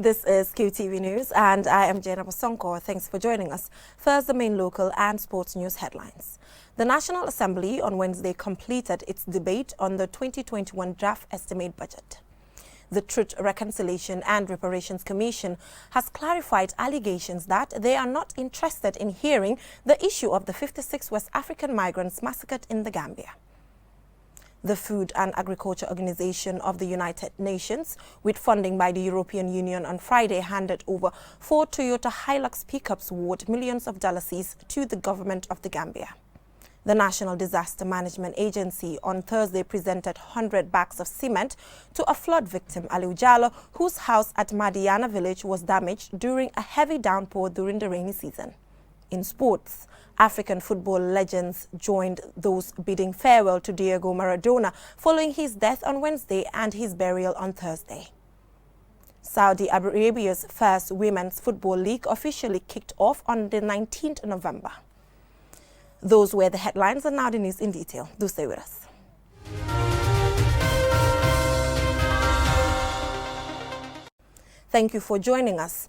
This is Qtv News and I am Jana Bosonko. Thanks for joining us. First, the main local and sports news headlines. The National Assembly on Wednesday completed its debate on the 2021 draft estimate budget. The Truth, Reconciliation and Reparations Commission has clarified allegations that they are not interested in hearing the issue of the 56 West African migrants massacred in the Gambia. The Food and Agriculture Organization of the United Nations, with funding by the European Union on Friday, handed over 4 Toyota Hilux pickups worth millions of dollars to the government of the Gambia. The National Disaster Management Agency on Thursday presented 100 bags of cement to a flood victim, Aliu Jallo, whose house at Madiana village was damaged during a heavy downpour during the rainy season. In sports, African football legends joined those bidding farewell to Diego Maradona following his death on Wednesday and his burial on Thursday. Saudi Arabia's first women's football league officially kicked off on the 19th of November. Those were the headlines, and now the news in detail. Do stay with us. Thank you for joining us.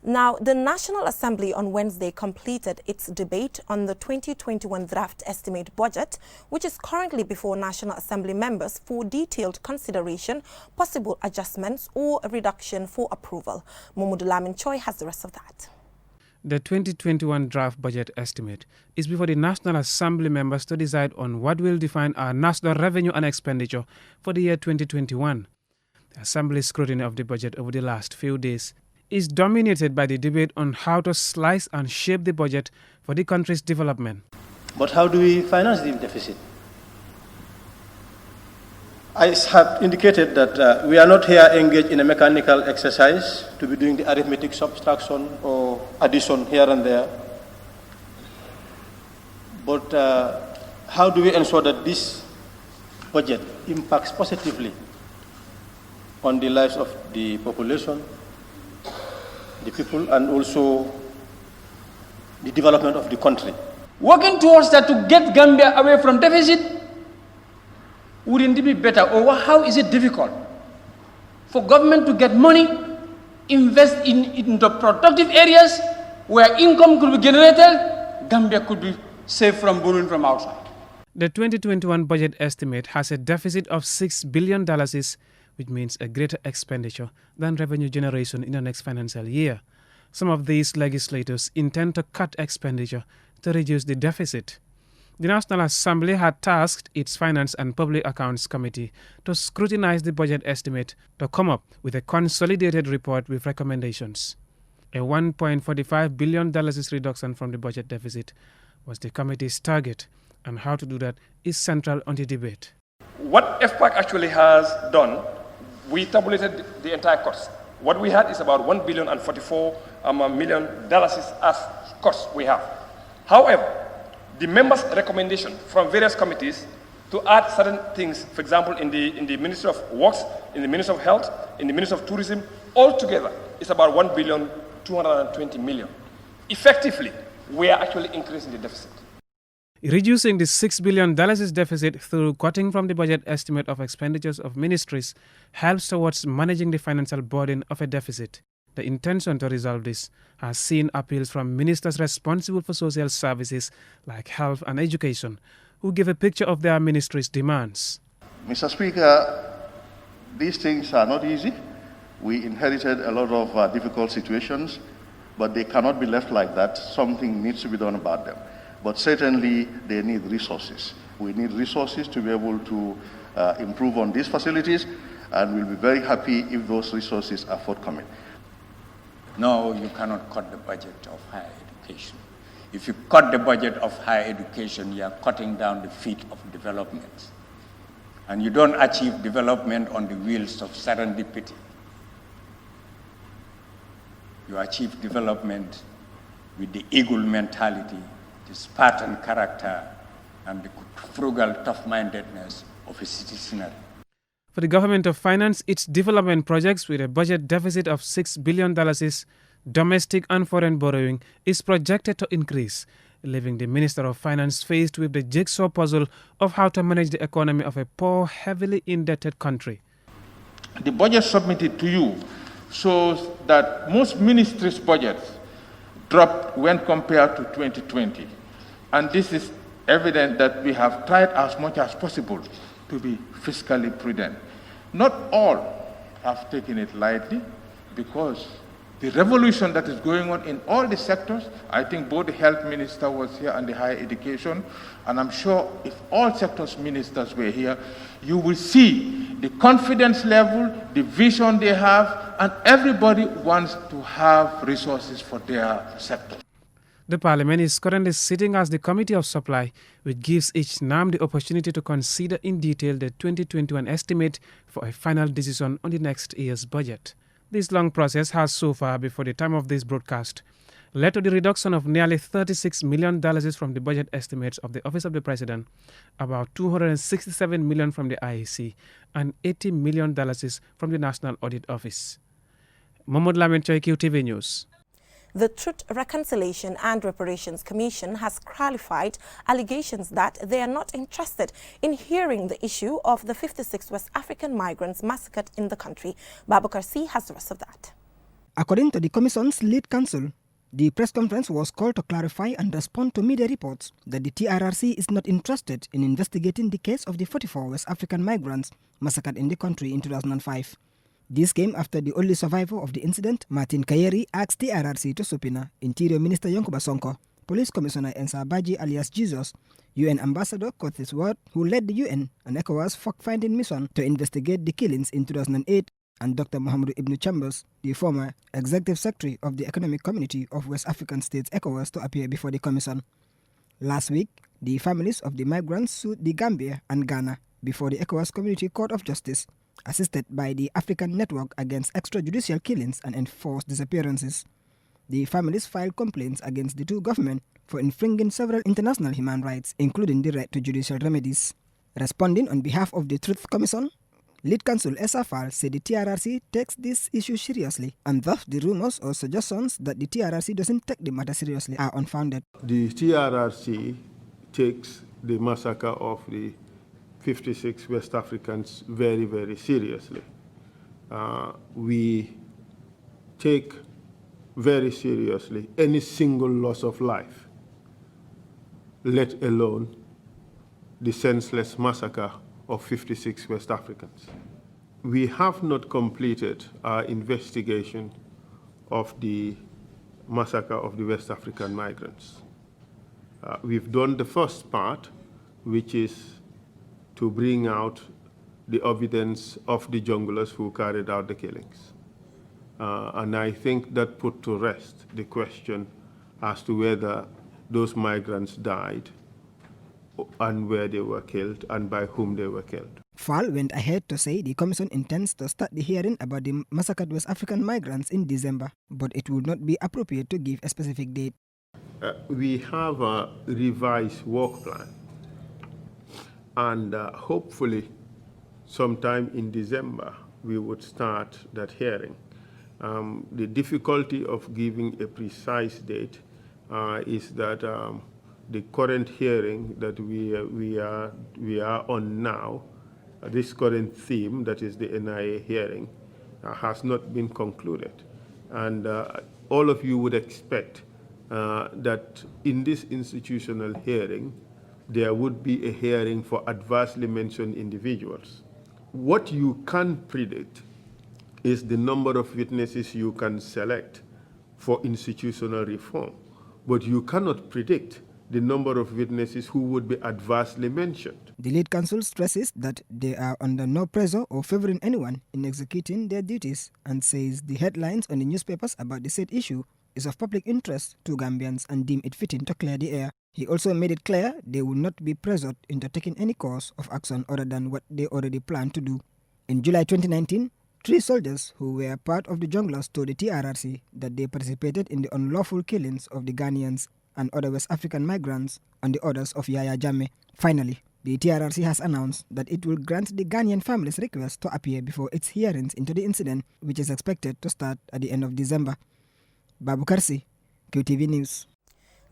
Now, the National Assembly on Wednesday completed its debate on the 2021 draft estimate budget, which is currently before National Assembly members for detailed consideration, possible adjustments or a reduction for approval. Momodu Lamin Choi has the rest of that. The 2021 draft budget estimate is before the National Assembly members to decide on what will define our national revenue and expenditure for the year 2021. The Assembly's scrutiny of the budget over the last few days is dominated by the debate on how to slice and shape the budget for the country's development. But how do we finance the deficit? I have indicated that we are not here engaged in a mechanical exercise to be doing the arithmetic subtraction or addition here and there. But how do we ensure that this budget impacts positively on the lives of the population, the people, and also the development of the country? Working towards that to get Gambia away from deficit, wouldn't it be better, or how is it difficult for government to get money, invest in the productive areas where income could be generated, Gambia could be saved from borrowing from outside? The 2021 budget estimate has a deficit of $6 billion, which means a greater expenditure than revenue generation in the next financial year. Some of these legislators intend to cut expenditure to reduce the deficit. The National Assembly had tasked its Finance and Public Accounts Committee to scrutinize the budget estimate to come up with a consolidated report with recommendations. A $1.45 billion reduction from the budget deficit was the committee's target, and how to do that is central on the debate. What FPAC actually has done, we tabulated the entire cost. What we had is about $1.044 billion as cost we have. However, the members' recommendation from various committees to add certain things, for example, in the Ministry of Works, in the Ministry of Health, in the Ministry of Tourism, altogether is about $1.220 billion. Effectively, we are actually increasing the deficit. Reducing the $6 billion deficit through cutting from the budget estimate of expenditures of ministries helps towards managing the financial burden of a deficit. The intention to resolve this has seen appeals from ministers responsible for social services like health and education, who give a picture of their ministry's demands. Mr. Speaker, these things are not easy. We inherited a lot of difficult situations, but they cannot be left like that. Something needs to be done about them. But certainly, they need resources. We need resources to be able to improve on these facilities, and we'll be very happy if those resources are forthcoming. No, you cannot cut the budget of higher education. If you cut the budget of higher education, you are cutting down the feet of development. And you don't achieve development on the wheels of serendipity. You achieve development with the eagle mentality, the Spartan character, and the frugal tough-mindedness of a citizenry. For the government to finance its development projects with a budget deficit of $6 billion, domestic and foreign borrowing is projected to increase, leaving the Minister of Finance faced with the jigsaw puzzle of how to manage the economy of a poor, heavily indebted country. The budget submitted to you shows that most ministries' budgets dropped when compared to 2020. And this is evident that we have tried as much as possible to be fiscally prudent. Not all have taken it lightly, because the revolution that is going on in all the sectors, I think both the health minister was here and the higher education, and I'm sure if all sectors ministers were here, you will see the confidence level, the vision they have, and everybody wants to have resources for their sector. The Parliament is currently sitting as the Committee of Supply, which gives each NAM the opportunity to consider in detail the 2021 estimate for a final decision on the next year's budget. This long process has so far, before the time of this broadcast, led to the reduction of nearly $36 million from the budget estimates of the Office of the President, about $267 million from the IEC, and $80 million from the National Audit Office. Mohamed Lamin Choi, Qtv News. The Truth, Reconciliation and Reparations Commission has clarified allegations that they are not interested in hearing the issue of the 56 West African migrants massacred in the country. Babakar C has the rest of that. According to the Commission's lead counsel, the press conference was called to clarify and respond to media reports that the TRRC is not interested in investigating the case of the 44 West African migrants massacred in the country in 2005. This came after the only survivor of the incident, Martin Kayeri, asked TRRC to subpoena Interior Minister Yankuba Sonko, Police Commissioner Ensa Baji alias Jesus, UN Ambassador Curtis Ward, who led the UN and ECOWAS fact-finding mission to investigate the killings in 2008, and Dr. Mohamed Ibn Chambers, the former Executive Secretary of the Economic Community of West African States ECOWAS, to appear before the Commission. Last week, the families of the migrants sued the Gambia and Ghana before the ECOWAS Community Court of Justice, assisted by the African Network Against Extrajudicial Killings and Enforced Disappearances. The families filed complaints against the two governments for infringing several international human rights, including the right to judicial remedies. Responding on behalf of the Truth Commission, lead counsel Esafal said the TRRC takes this issue seriously, and thus the rumors or suggestions that the TRRC doesn't take the matter seriously are unfounded. The TRRC takes the massacre of the 56 West Africans very, very seriously. We take very seriously any single loss of life, let alone the senseless massacre of 56 West Africans. We have not completed our investigation of the massacre of the West African migrants. We've done the first part, which is to bring out the evidence of the junglers who carried out the killings. And I think that put to rest the question as to whether those migrants died and where they were killed and by whom they were killed. Fall went ahead to say the Commission intends to start the hearing about the massacred West African migrants in December, but it would not be appropriate to give a specific date. We have a revised work plan, and hopefully sometime in December we would start that hearing. The difficulty of giving a precise date is that the current hearing that we are on now, this current theme, that is the NIA hearing, has not been concluded. And all of you would expect that in this institutional hearing, there would be a hearing for adversely mentioned individuals. What you can predict is the number of witnesses you can select for institutional reform, but you cannot predict the number of witnesses who would be adversely mentioned. The lead counsel stresses that they are under no pressure or favoring anyone in executing their duties, and says the headlines on the newspapers about the said issue is of public interest to Gambians and deem it fitting to clear the air. He also made it clear they will not be pressured into taking any course of action other than what they already planned to do. In July 2019, 3 soldiers who were part of the junglers told the TRRC that they participated in the unlawful killings of the Ghanaians and other West African migrants on the orders of Yaya Jammeh. Finally, the TRRC has announced that it will grant the Ghanaian family's request to appear before its hearings into the incident, which is expected to start at the end of December. Babu Karsi, QTV News.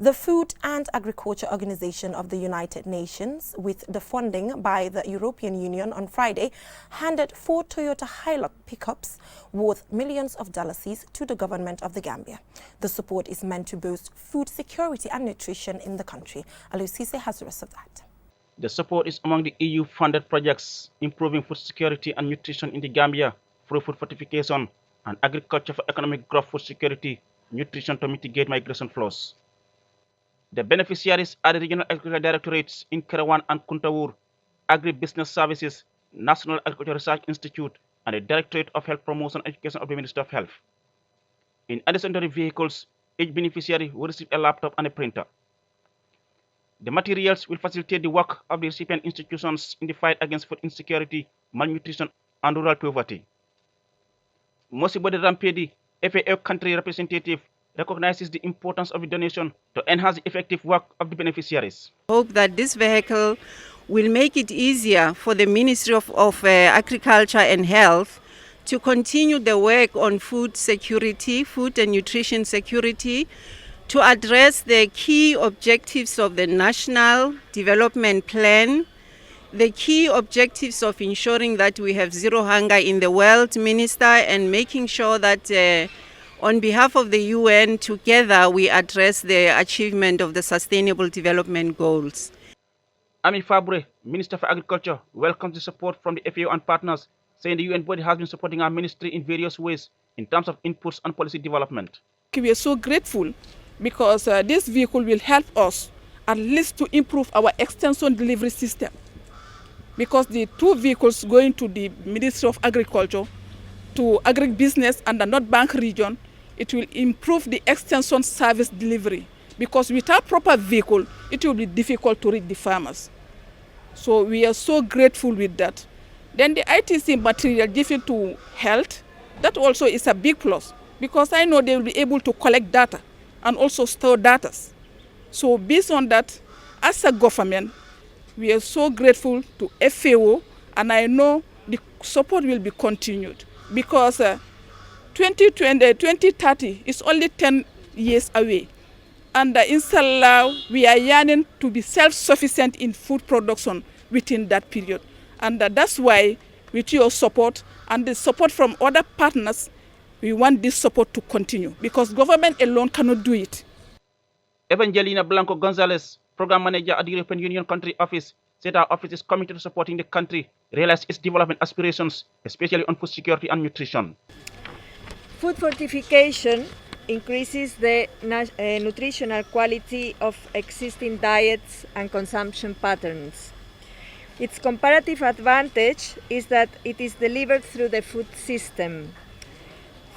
The Food and Agriculture Organization of the United Nations, with the funding by the European Union on Friday, handed 4 Toyota Hilux pickups worth millions of dollars to the government of the Gambia. The support is meant to boost food security and nutrition in the country. Alusise has the rest of that. The support is among the EU-funded projects improving food security and nutrition in the Gambia through food fortification and agriculture for economic growth, food security, nutrition to mitigate migration flows. The beneficiaries are the Regional Agricultural Directorates in Kerawan and Kuntawur, Agribusiness Services, National Agricultural Research Institute, and the Directorate of Health Promotion and Education of the Ministry of Health. In addition to the vehicles, each beneficiary will receive a laptop and a printer. The materials will facilitate the work of the recipient institutions in the fight against food insecurity, malnutrition, and rural poverty. Mosibode Rampedi, FAO country representative, recognizes the importance of the donation to enhance the effective work of the beneficiaries. Hope that this vehicle will make it easier for the Ministry of Agriculture and Health to continue the work on food security, food and nutrition security, to address the key objectives of the National Development Plan, the key objectives of ensuring that we have zero hunger in the world, Minister, and making sure that on behalf of the UN, together we address the achievement of the Sustainable Development Goals. Ami Fabre, Minister for Agriculture, welcomes the support from the FAO and partners, saying the UN body has been supporting our ministry in various ways in terms of inputs and policy development. We are so grateful because this vehicle will help us at least to improve our extension delivery system. Because the 2 vehicles going to the Ministry of Agriculture, to agribusiness and the North Bank region, it will improve the extension service delivery. Because without proper vehicle, it will be difficult to reach the farmers. So we are so grateful with that. Then the ITC material given to health, that also is a big plus. Because I know they will be able to collect data and also store data. So based on that, as a government, we are so grateful to FAO, and I know the support will be continued because 2030 is only 10 years away. And inshallah, we are yearning to be self-sufficient in food production within that period. And that's why, with your support and the support from other partners, we want this support to continue because government alone cannot do it. Evangelina Blanco Gonzalez, Program Manager at the European Union Country Office, said our office is committed to supporting the country realize its development aspirations, especially on food security and nutrition. Food fortification increases the nutritional quality of existing diets and consumption patterns. Its comparative advantage is that it is delivered through the food system.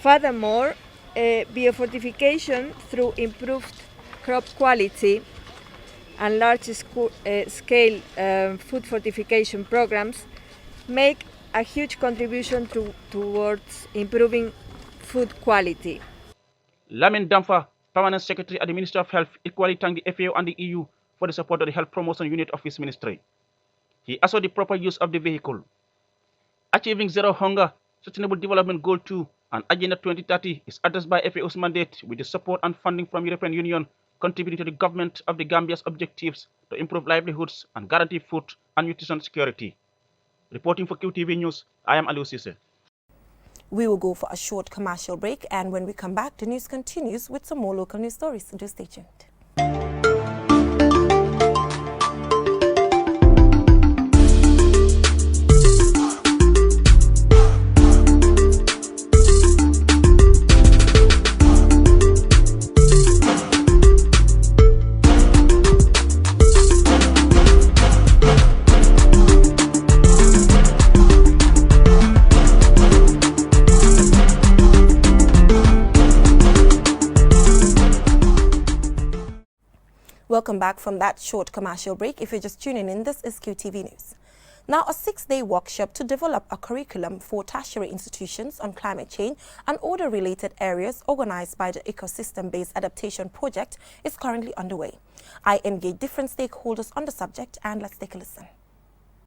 Furthermore, biofortification through improved crop quality and large-scale food fortification programs make a huge contribution towards improving food quality. Lamin Damfa, Permanent Secretary at the Ministry of Health, equally thanked the FAO and the EU for the support of the Health Promotion Unit of his ministry. He assured the proper use of the vehicle. Achieving Zero Hunger, Sustainable Development Goal 2 and Agenda 2030 is addressed by FAO's mandate with the support and funding from European Union, contributing to the government of the Gambia's objectives to improve livelihoods and guarantee food and nutrition security. Reporting for Qtv News, I am Alusise. We will go for a short commercial break, and when we come back, the news continues with some more local news stories. So just stay tuned. Welcome back from that short commercial break. If you're just tuning in, this is Qtv News. Now, a 6-day workshop to develop a curriculum for tertiary institutions on climate change and other related areas organized by the Ecosystem-Based Adaptation Project is currently underway. I engage different stakeholders on the subject, and let's take a listen.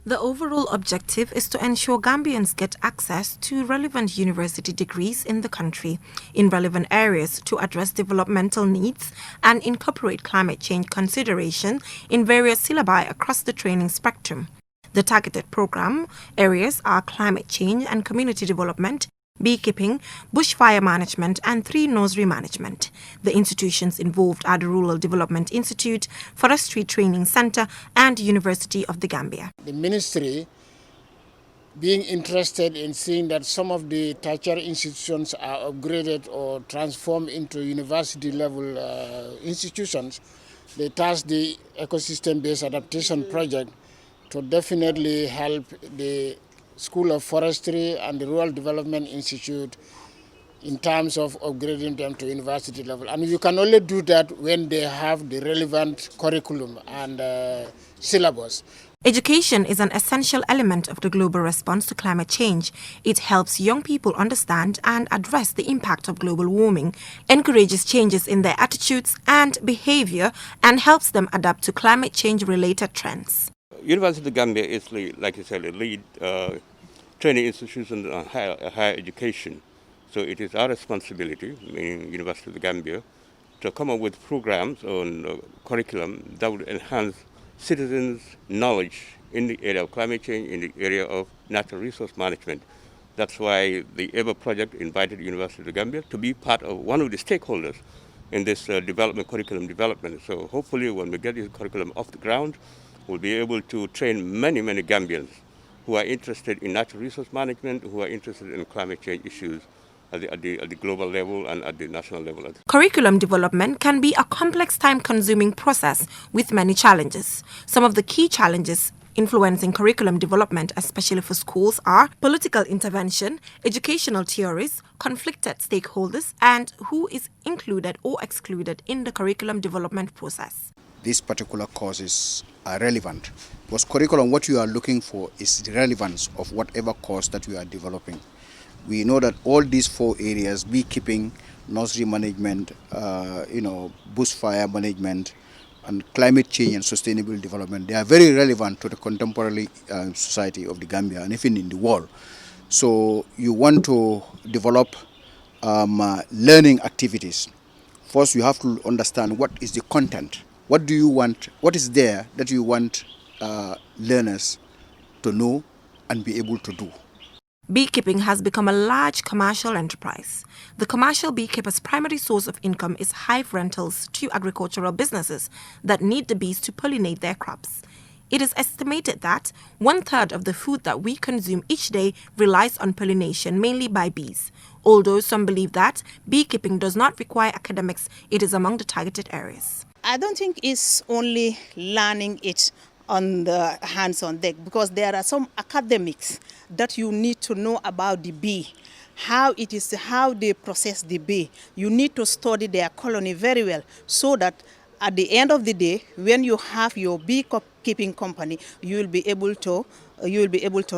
The overall objective is to ensure Gambians get access to relevant university degrees in the country, in relevant areas to address developmental needs and incorporate climate change consideration in various syllabi across the training spectrum. The targeted program areas are climate change and community development, beekeeping, bushfire management, and 3 nursery management. The institutions involved are the Rural Development Institute, Forestry Training Center, and University of the Gambia. The ministry being interested in seeing that some of the tertiary institutions are upgraded or transformed into university-level institutions, they tasked the ecosystem-based adaptation project to definitely help the School of Forestry and the Rural Development Institute in terms of upgrading them to university level. And you can only do that when they have the relevant curriculum and syllabus. Education is an essential element of the global response to climate change. It helps young people understand and address the impact of global warming, encourages changes in their attitudes and behavior, and helps them adapt to climate change-related trends. University of Gambia is, like you said, a lead training institution on higher education. So it is our responsibility, meaning University of the Gambia, to come up with programs on curriculum that would enhance citizens' knowledge in the area of climate change, in the area of natural resource management. That's why the EVA project invited the University of the Gambia to be part of one of the stakeholders in this curriculum development. So hopefully when we get this curriculum off the ground, we'll be able to train many, many Gambians who are interested in natural resource management, who are interested in climate change issues at the global level and at the national level. Curriculum development can be a complex, time-consuming process with many challenges. Some of the key challenges influencing curriculum development, especially for schools, are political intervention, educational theories, conflicted stakeholders, and who is included or excluded in the curriculum development process. These particular courses are relevant because curriculum, what you are looking for is the relevance of whatever course that you are developing. We know that all these 4 areas, beekeeping, nursery management, bushfire management, and climate change and sustainable development, they are very relevant to the contemporary society of the Gambia and even in the world. So you want to develop learning activities. First, you have to understand what is the content. What do you want? What is there that you want learners to know and be able to do? Beekeeping has become a large commercial enterprise. The commercial beekeeper's primary source of income is hive rentals to agricultural businesses that need the bees to pollinate their crops. It is estimated that 1/3 of the food that we consume each day relies on pollination, mainly by bees. Although some believe that beekeeping does not require academics, it is among the targeted areas. I don't think it's only learning it on the hands-on deck, because there are some academics that you need to know about the bee, how they process the bee. You need to study their colony very well so that at the end of the day, when you have your beekeeping company, you will be able to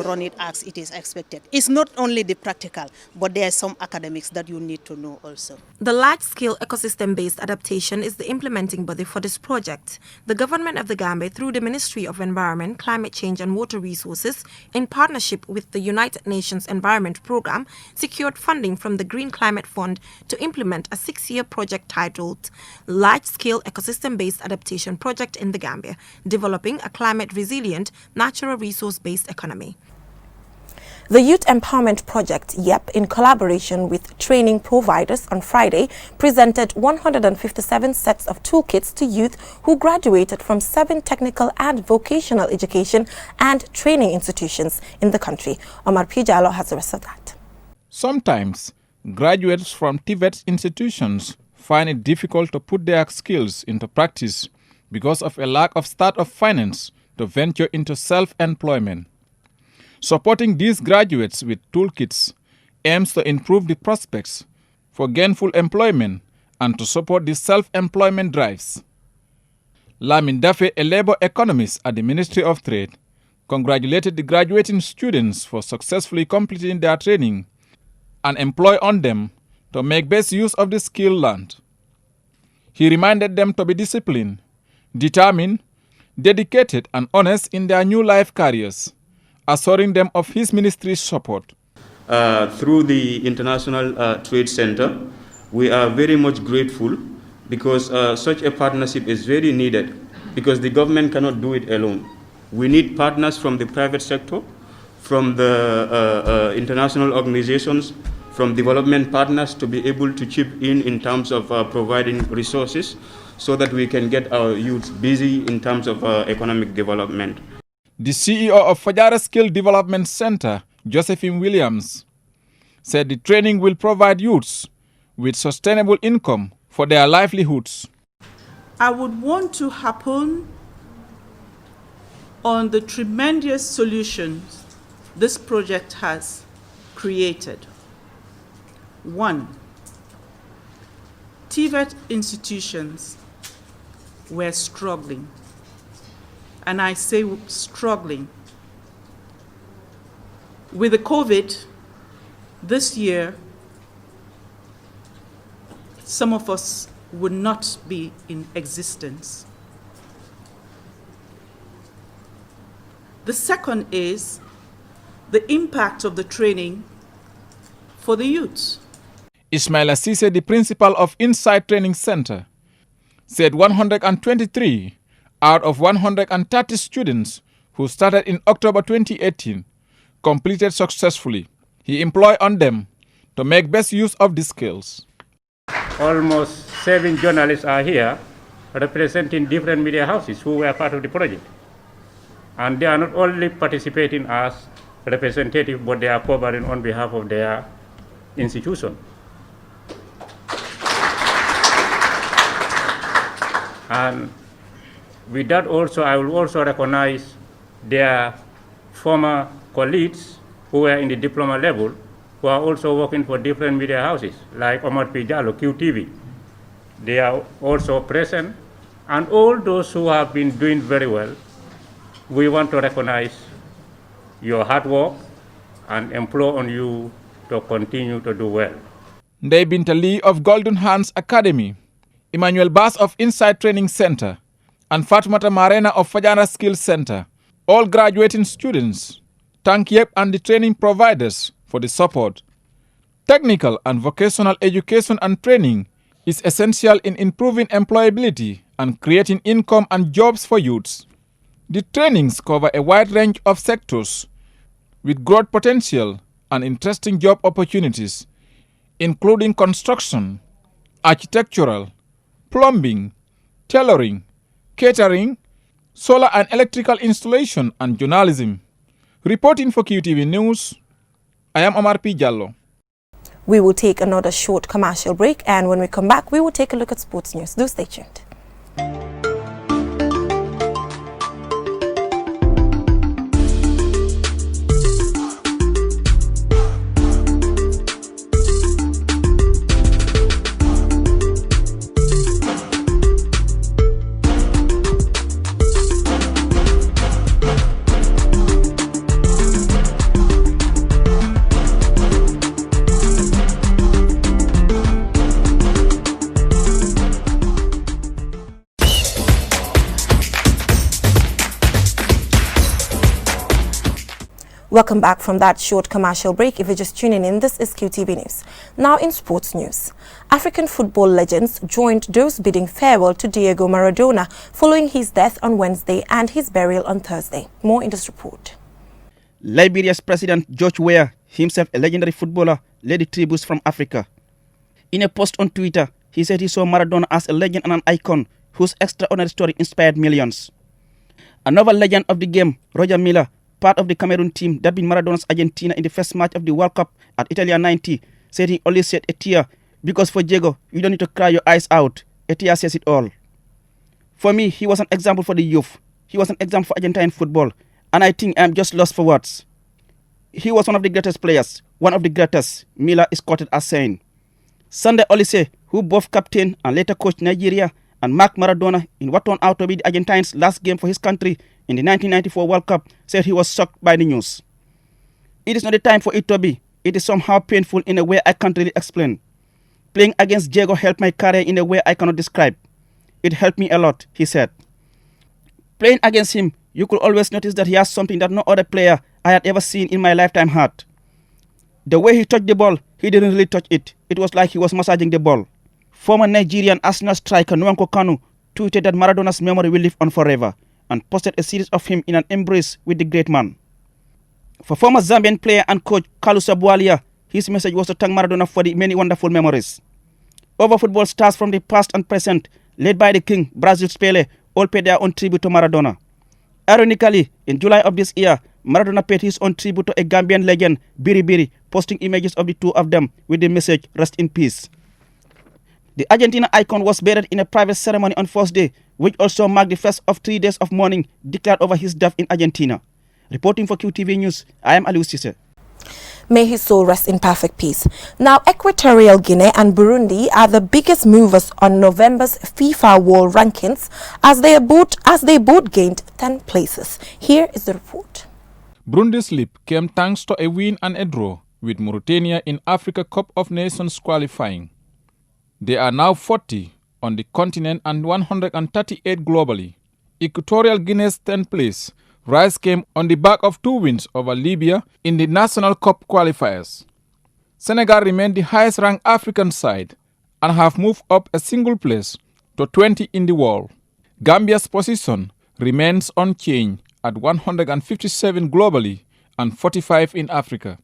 run it as it is expected. It's not only the practical, but there are some academics that you need to know also. The large-scale ecosystem-based adaptation is the implementing body for this project. The government of the Gambia, through the Ministry of Environment, Climate Change and Water Resources, in partnership with the United Nations Environment Programme, secured funding from the Green Climate Fund to implement a 6-year project titled Large-Scale Ecosystem-Based Adaptation Project in the Gambia, developing a climate-resilient, natural resource-based economy. The Youth Empowerment Project, YEP, in collaboration with training providers on Friday, presented 157 sets of toolkits to youth who graduated from 7 technical and vocational education and training institutions in the country. Omar Pijalo has the rest of that. Sometimes, graduates from TVET institutions find it difficult to put their skills into practice because of a lack of start-up finance to venture into self-employment. Supporting these graduates with toolkits aims to improve the prospects for gainful employment and to support the self-employment drives. Lamin Dafe, a labor economist at the Ministry of Trade, congratulated the graduating students for successfully completing their training and employ on them to make best use of the skill learned. He reminded them to be disciplined, determined, dedicated and honest in their new life careers assuring them of his ministry's support. Through the International Trade Center, we are very much grateful because such a partnership is very needed because the government cannot do it alone. We need partners from the private sector, from the international organizations, from development partners to be able to chip in terms of providing resources so that we can get our youth busy in terms of economic development. The CEO of Fajara Skill Development Center, Josephine Williams, said the training will provide youths with sustainable income for their livelihoods. I would want to harpoon on the tremendous solutions this project has created. 1. TVET institutions were struggling, and I say struggling. With the COVID this year, some of us would not be in existence. The second is the impact of the training for the youth. Ismaila Sise, the principal of Insight Training Center, said 123 out of 130 students who started in October 2018 completed successfully. He employed on them to make best use of the skills. Almost 7 journalists are here representing different media houses who were part of the project. And they are not only participating as representatives, but they are covering on behalf of their institution. And with that also, I will also recognize their former colleagues who were in the diploma level, who are also working for different media houses, like Omar P. Jallo, QTV. They are also present. And all those who have been doing very well, we want to recognize your hard work and implore on you to continue to do well. Ndeye Binta Lee of Golden Hands Academy, Emmanuel Bass of Insight Training Center, and Fatmata Marena of Fajara Skills Center, all graduating students, thank YEP and the training providers for the support. Technical and vocational education and training is essential in improving employability and creating income and jobs for youths. The trainings cover a wide range of sectors with growth potential and interesting job opportunities, including construction, architectural, plumbing, tailoring, catering, solar and electrical installation, and journalism. Reporting for QTV News, I am Omar P. Jallo. We will take another short commercial break, and when we come back, we will take a look at sports news. Do stay tuned. Welcome back from that short commercial break. If you're just tuning in, this is QTV News. Now in sports news, African football legends joined those bidding farewell to Diego Maradona following his death on Wednesday and his burial on Thursday. More in this report. Liberia's President George Weah, himself a legendary footballer, led the tributes from Africa. In a post on Twitter, he said he saw Maradona as a legend and an icon whose extraordinary story inspired millions. Another legend of the game, Roger Milla, part of the Cameroon team that beat Maradona's Argentina in the first match of the World Cup at Italia 90, said he only shed a tear because for Diego, you don't need to cry your eyes out. A tear says it all. For me, he was an example for the youth. He was an example for Argentine football, and I think I'm just lost for words. He was one of the greatest players, one of the greatest, Milla is quoted as saying. Sunday Olise, who both captained and later coached Nigeria, and Mark Maradona in what turned out to be the Argentines' last game for his country in the 1994 World Cup, said he was shocked by the news. It is not the time for it to be. It is somehow painful in a way I can't really explain. Playing against Diego helped my career in a way I cannot describe. It helped me a lot, he said. Playing against him, you could always notice that he has something that no other player I had ever seen in my lifetime hurt. The way he touched the ball, he didn't really touch it. It was like he was massaging the ball. Former Nigerian Arsenal striker Nwankwo Kanu tweeted that Maradona's memory will live on forever and posted a series of him in an embrace with the great man. For former Zambian player and coach Kalusa Bwalia, his message was to thank Maradona for the many wonderful memories. Other football stars from the past and present, led by the king, Brazil's Pele, all paid their own tribute to Maradona. Ironically, in July of this year, Maradona paid his own tribute to a Gambian legend, Biri Biri, posting images of the two of them with the message, "Rest in peace." The Argentina icon was buried in a private ceremony on Thursday, which also marked the first of 3 days of mourning declared over his death in Argentina. Reporting for Qtv News, I am Aliou Cisse. May his soul rest in perfect peace. Now, Equatorial Guinea and Burundi are the biggest movers on November's FIFA World Rankings as they both gained 10 places. Here is the report. Burundi's leap came thanks to a win and a draw with Mauritania in Africa Cup of Nations qualifying. They are now 40 on the continent and 138 globally. Equatorial Guinea's 10th place rise came on the back of 2 wins over Libya in the National Cup qualifiers. Senegal remained the highest-ranked African side and have moved up a single place to 20 in the world. Gambia's position remains unchanged at 157 globally and 45 in Africa.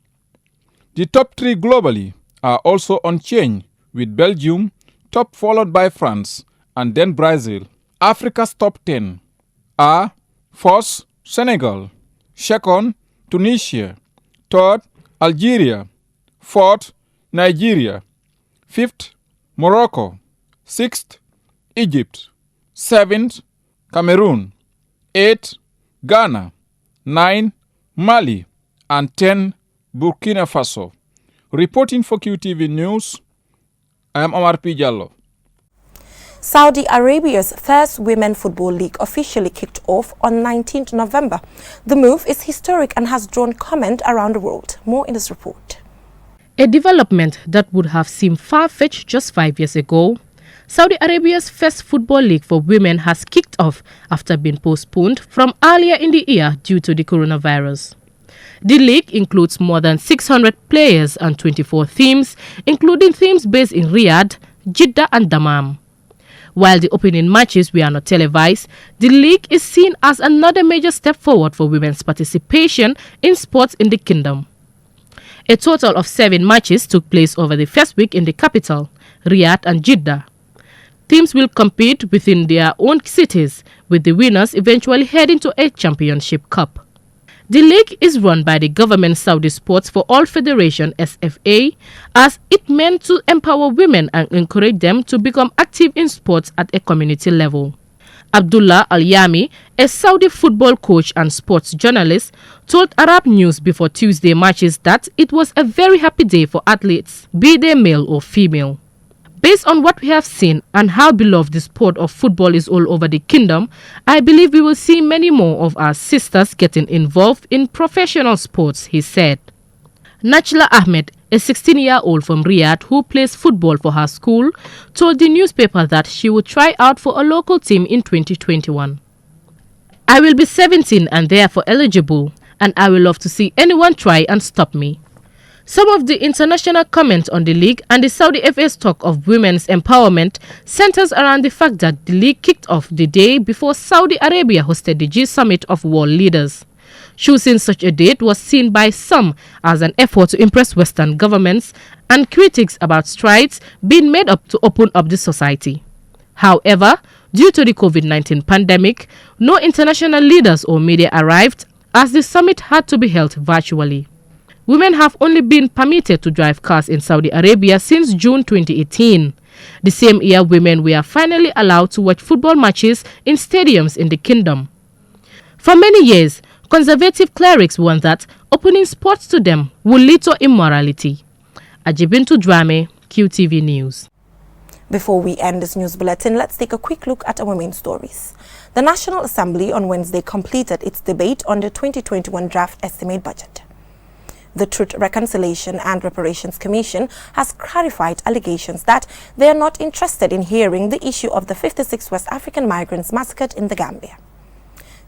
The top 3 globally are also unchanged, with Belgium top followed by France and then Brazil. Africa's top 10 are first Senegal, second Tunisia, third Algeria, fourth Nigeria, fifth Morocco, sixth Egypt, seventh Cameroon, 8 Ghana, 9 Mali, and 10 Burkina Faso. Reporting for QTV News, I am Omar P. Jallo. Saudi Arabia's first Women Football League officially kicked off on 19th November. The move is historic and has drawn comment around the world. More in this report. A development that would have seemed far-fetched just 5 years ago, Saudi Arabia's first football league for women has kicked off after being postponed from earlier in the year due to the coronavirus. The league includes more than 600 players and 24 teams, including teams based in Riyadh, Jeddah and Dammam. While the opening matches were not televised, the league is seen as another major step forward for women's participation in sports in the kingdom. A total of 7 matches took place over the first week in the capital, Riyadh and Jeddah. Teams will compete within their own cities, with the winners eventually heading to a championship cup. The league is run by the government Saudi Sports for All Federation (SFA), as it meant to empower women and encourage them to become active in sports at a community level. Abdullah Al-Yami, a Saudi football coach and sports journalist, told Arab News before Tuesday matches that it was a very happy day for athletes, be they male or female. Based on what we have seen and how beloved the sport of football is all over the kingdom, I believe we will see many more of our sisters getting involved in professional sports, he said. Najla Ahmed, a 16-year-old from Riyadh who plays football for her school, told the newspaper that she would try out for a local team in 2021. I will be 17 and therefore eligible, and I will love to see anyone try and stop me. Some of the international comments on the league and the Saudi FA's talk of women's empowerment centers around the fact that the league kicked off the day before Saudi Arabia hosted the G-Summit of world leaders. Choosing such a date was seen by some as an effort to impress Western governments and critics about strides being made up to open up the society. However, due to the COVID-19 pandemic, no international leaders or media arrived as the summit had to be held virtually. Women have only been permitted to drive cars in Saudi Arabia since June 2018. The same year, women were finally allowed to watch football matches in stadiums in the kingdom. For many years, conservative clerics warned that opening sports to them would lead to immorality. Ajibintu Drame, QTV News. Before we end this news bulletin, let's take a quick look at our main stories. The National Assembly on Wednesday completed its debate on the 2021 draft estimate budget. The Truth, Reconciliation and Reparations Commission has clarified allegations that they are not interested in hearing the issue of the 56 West African migrants massacred in the Gambia.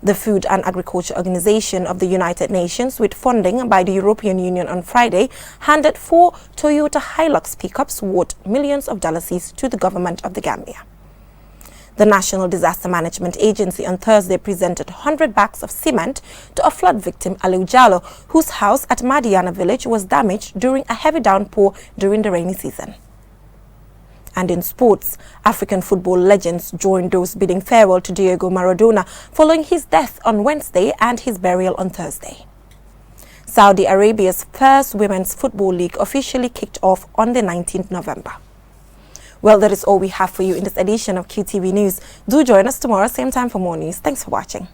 The Food and Agriculture Organization of the United Nations, with funding by the European Union on Friday, handed 4 Toyota Hilux pickups worth millions of dollars to the government of the Gambia. The National Disaster Management Agency on Thursday presented 100 bags of cement to a flood victim, Aliu Jallo, whose house at Madiana village was damaged during a heavy downpour during the rainy season. And in sports, African football legends joined those bidding farewell to Diego Maradona following his death on Wednesday and his burial on Thursday. Saudi Arabia's first women's football league officially kicked off on the 19th November. Well, that is all we have for you in this edition of QTV News. Do join us tomorrow, same time for more news. Thanks for watching.